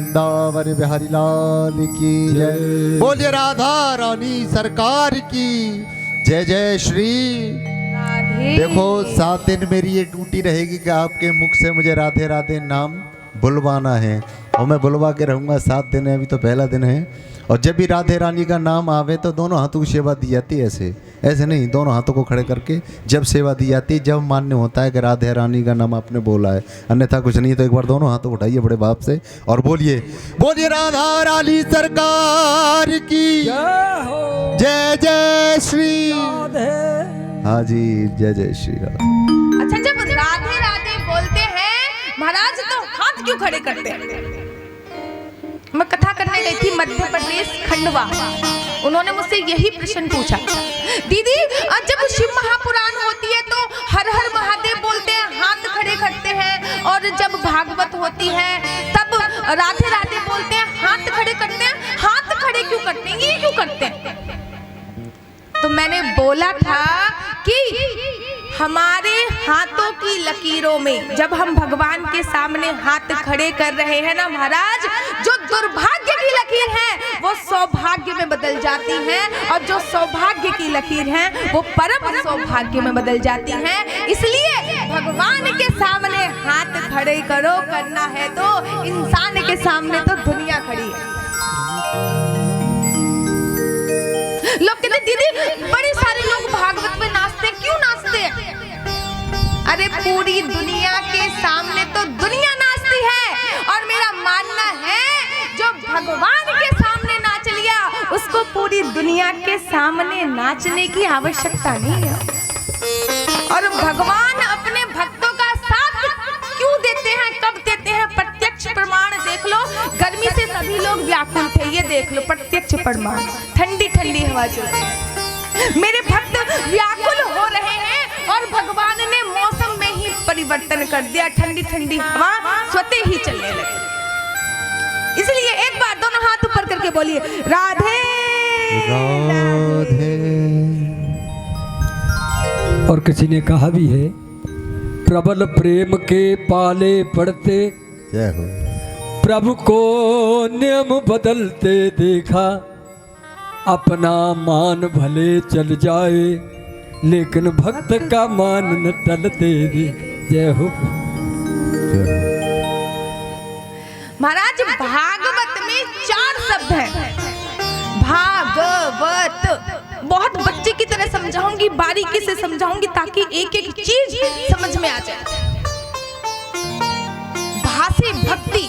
वृंदावन बिहारी लाल की जय। बोलिए राधा रानी सरकार की जय जय श्री। देखो 7 दिन मेरी ये ड्यूटी रहेगी कि आपके मुख से मुझे राधे राधे नाम बुलवाना है, और मैं बुलवा के रहूँगा। 7 दिन है, अभी तो पहला दिन है। और जब भी राधे रानी का नाम आवे तो दोनों हाथों की सेवा दी जाती है। ऐसे नहीं, दोनों हाथों को खड़े करके जब सेवा दी जाती है, जब मान्य होता है कि राधे रानी का नाम आपने बोला है, अन्यथा कुछ नहीं। तो एक बार दोनों हाथों उठाइए बड़े बाप से और बोलिए, बोलिए राधा रानी सरकार की जय जय श्री। हाँ जी, जय जय श्री राम। अच्छा, जब राधे राधे बोलते हैं महाराज तो हाथ क्यों खड़े करते हैं? मैं कथा करने गई थी मध्य प्रदेश खंडवा, उन्होंने मुझसे यही प्रश्न पूछा, दीदी जब शिव महापुराण होती है तो हर हर महादेव बोलते हैं, हाथ खड़े करते हैं, और जब भागवत होती है तब राधे राधे बोलते हैं, हाथ खड़े करते हैं, हाथ खड़े क्यों करते हैं, ये क्यों करते हैं? तो मैंने बोला था कि हमारे हाथों की लकीरों में जब हम भगवान के सामने हाथ खड़े कर रहे हैं ना महाराज, जो दुर्भाग्य की लकीर है वो सौभाग्य में बदल जाती है, और जो सौभाग्य की लकीर है वो परम सौभाग्य में बदल जाती है। इसलिए भगवान के सामने हाथ खड़े करो, करना है तो इंसान के सामने तो दुनिया खड़ी है। लोग कहते दीदी बड़े सारे लोग भागवत में नाचते, क्यों नाचते हैं? अरे पूरी दुनिया के सामने तो दुनिया नाचती है, और मेरा मानना है जो भगवान के सामने नाच लिया उसको पूरी दुनिया के सामने नाचने की आवश्यकता नहीं है। और भगवान अपने भक्तों का साथ क्यों देते हैं, कब देते हैं? प्रत्यक्ष प्रमाण देख लो, गर्मी से सभी लोग व्याकुल थे, ये देख लो प्रत्यक्ष प्रमाण। ठंडी ठंडी हवा चल रही है, मेरे भक्त व्याकुल हो रहे हैं, और भगवान ने मौसम में ही परिवर्तन कर दिया, ठंडी ठंडी हवा स्वतः ही चलने लगी। इसलिए एक बार दोनों हाथ ऊपर करके बोलिए, राधे राधे। और किसी ने कहा भी है, प्रबल प्रेम के पाले पड़ते जय हो, प्रभु को नियम बदलते देखा, अपना मान भले चल जाए लेकिन भक्त का मान न टलते देख। जय हो। महाराज भागवत में 4 शब्द हैं। भागवत बहुत बच्चे की तरह समझाऊंगी, बारीकी से समझाऊंगी ताकि एक एक चीज समझ में आ जाए। भाषी भक्ति,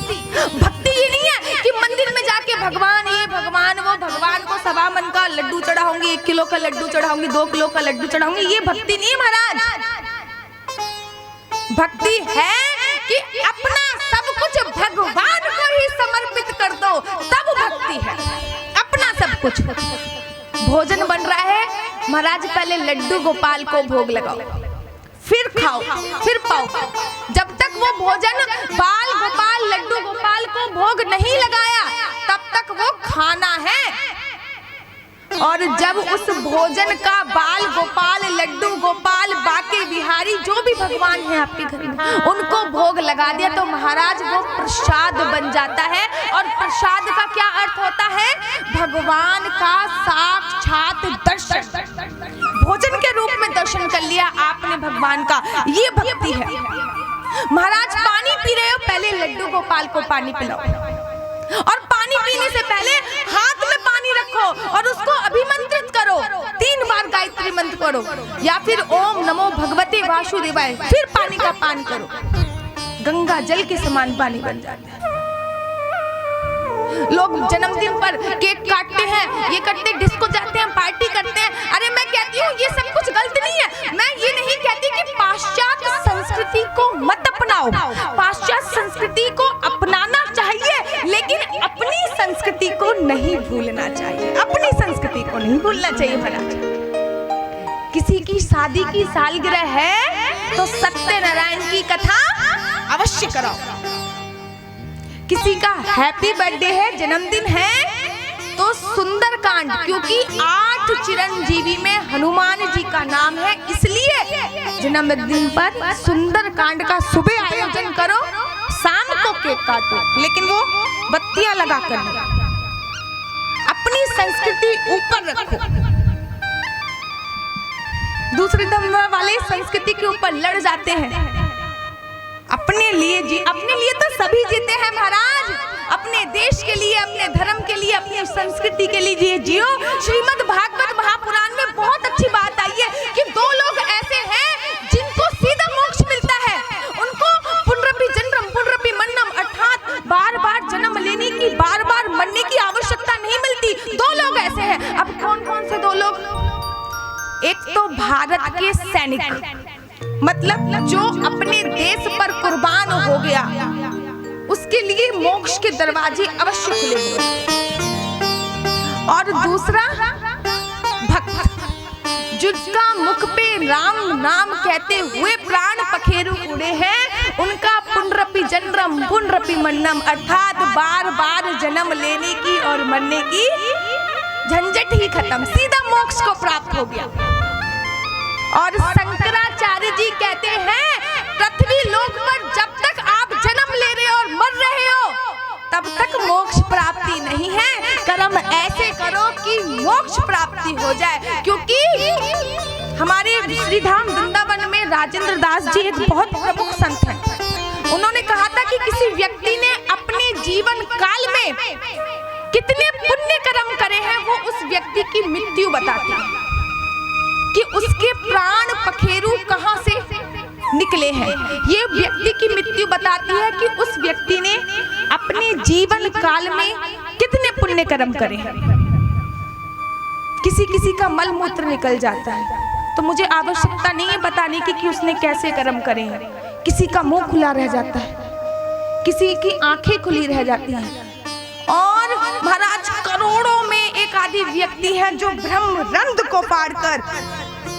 भक्ति ये नहीं है कि मंदिर में जाके भगवान ये भगवान वो, भगवान को 1.25 मन का लड्डू चढ़ाऊंगी, 1 किलो का लड्डू चढ़ाऊंगी, 2 किलो का लड्डू चढ़ाऊंगी, ये भक्ति नहीं है महाराज। भक्ति है कि अपना सब कुछ भगवान को ही समर्पित कर दो, तब भक्ति है। अपना सब कुछ। भोजन बन रहा है महाराज, पहले लड्डू गोपाल को भोग लगाओ, फिर खाओ, फिर पाओ। जब तक वो भोजन बाल गोपाल लड्डू गोपाल को भोग नहीं लगाया तब तक वो खाना है। और जब उस भोजन का बाल गोपाल लड्डू गोपाल बाके बिहारी जो भी भगवान है आपके घर में उनको भोग लगा दिया तो महाराज वो प्रसाद बन जाता है। और प्रसाद का क्या अर्थ होता है? भगवान का साक्षात दर्शन। भोजन के रूप में दर्शन कर लिया आपने भगवान का, ये भक्ति है। महाराज पानी पी रहे हो, पहले लड्डू गोपाल को पानी पिलाओ, और पानी पीने से पहले हाथ में पानी रखो और उसको अभिमंत्रित करो। 3 बार गायत्री मंत्र पढ़ो, या फिर ओम नमो भगवते वासुदेवाय, फिर पानी का पान करो। गंगा जल के समान पानी बन जाता है। लोग जन्मदिन पर केक काटते हैं, ये करते, डिस्को जाते हैं, पार्टी करते हैं। अरे मैं कहती हूँ ये सब कुछ गलत नहीं है। मैं ये नहीं कहती कि पाश्चात्य संस्कृति को मत अपनाओ, पाश्चात्य संस्कृति को अपनाना चाहिए, लेकिन अपनी संस्कृति को नहीं भूलना चाहिए। अपनी संस्कृति को नहीं भूलना चाहिए महाराज। किसी की शादी की सालगिरह है तो सत्यनारायण की कथा अवश्य कराओ। किसी का हैप्पी बर्थडे है, जन्मदिन है, तो सुंदरकांड, क्योंकि 8 चिरंजीवी में हनुमान जी का नाम है, इसलिए जन्मदिन पर सुंदरकांड का सुबह आयोजन करो। शाम को केक काटो, लेकिन वो बत्तियां लगा कर नहीं। अपनी संस्कृति ऊपर रखो। दूसरे धर्म वाले संस्कृति के ऊपर लड़ जाते हैं। अपने लिए जी, अपने लिए तो सभी जीते हैं महाराज। अपने देश के लिए, अपने धर्म के लिए, अपनी संस्कृति के लिए जियो। श्रीमद् भागवत महापुराण में बहुत अच्छी बात आई है कि दो लोग ऐसे हैं जिनको सीधा मोक्ष मिलता है। उनको पुनरपि जन्म पुनरपि मन्नम, अर्थात बार बार जन्म लेने की, बार बार मरने की आवश्यकता नहीं मिलती। दो लोग ऐसे हैं। अब कौन कौन से दो लोग? एक तो भारत के सैनिक, मतलब जो अपने देश पर कुर्बान हो गया, उसके लिए मोक्ष के दरवाजे अवश्य खुले हुए। और दूसरा भक्त, जिसका मुख पे राम नाम कहते हुए प्राण पखेरु उड़े हैं, उनका पुनरपि जन्म पुनरपि मन्नम, अर्थात बार बार जन्म लेने की और मरने की झंझट ही खत्म, सीधा मोक्ष को प्राप्त हो गया। और शंकराचार्य जी कहते हैं, पृथ्वी लोक पर जब तक आप जन्म ले रहे हो और मर रहे हो, तब तक मोक्ष प्राप्ति नहीं है। कर्म ऐसे करो कि मोक्ष प्राप्ति हो जाए। क्योंकि हमारे श्रीधाम वृंदावन में राजेंद्र दास जी एक बहुत प्रमुख संत हैं। उन्होंने कहा था कि किसी व्यक्ति ने अपने जीवन काल में कितने पुण्य कर्म करे हैं, वो उस व्यक्ति की मृत्यु बताते हैं कि उसके प्राण पखेरु कहां से निकले हैं। ये व्यक्ति की मृत्यु बताती है कि उस व्यक्ति ने अपने जीवन काल में कितने पुण्य कर्म करे हैं। किसी किसी का मल मूत्र निकल जाता है, तो मुझे आवश्यकता नहीं है बताने की कि उसने कैसे कर्म करे हैं। किसी का मुंह खुला रह जाता है, किसी की आंखें खुली रह जाती हैं। और महाराज करोड़ों में एक आदि व्यक्ति हैं जो ब्रह्म रंध्र को पाड़कर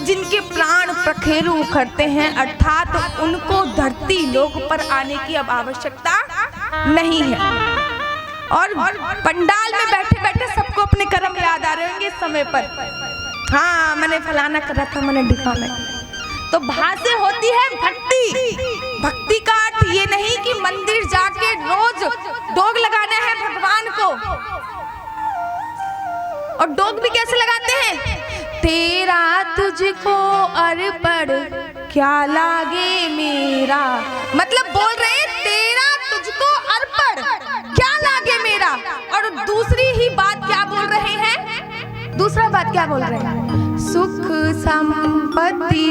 जिनके प्राण पखेरु उखड़ते हैं, अर्थात उनको धरती लोक पर आने की अब आवश्यकता नहीं है। और पंडाल में बैठे बैठे सबको अपने कर्म याद आ रहे होंगे इस समय पर। हाँ, मैंने फलाना करा था, मैंने दिखाना। तो भाषा होती है भक्ति। भक्ति का अर्थ ये नहीं कि मंदिर जाके रोज डोग लगाना है भगवान को। और डोग भी कैसे लगाते हैं? तेरा तुझको अर्पण क्या लागे मेरा, मतलब बोल रहे हैं तेरा तुझको अर्पण क्या लागे मेरा। और दूसरी ही बात क्या बोल रहे हैं? दूसरा बात क्या बोल रहे हैं? सुख संपत्ति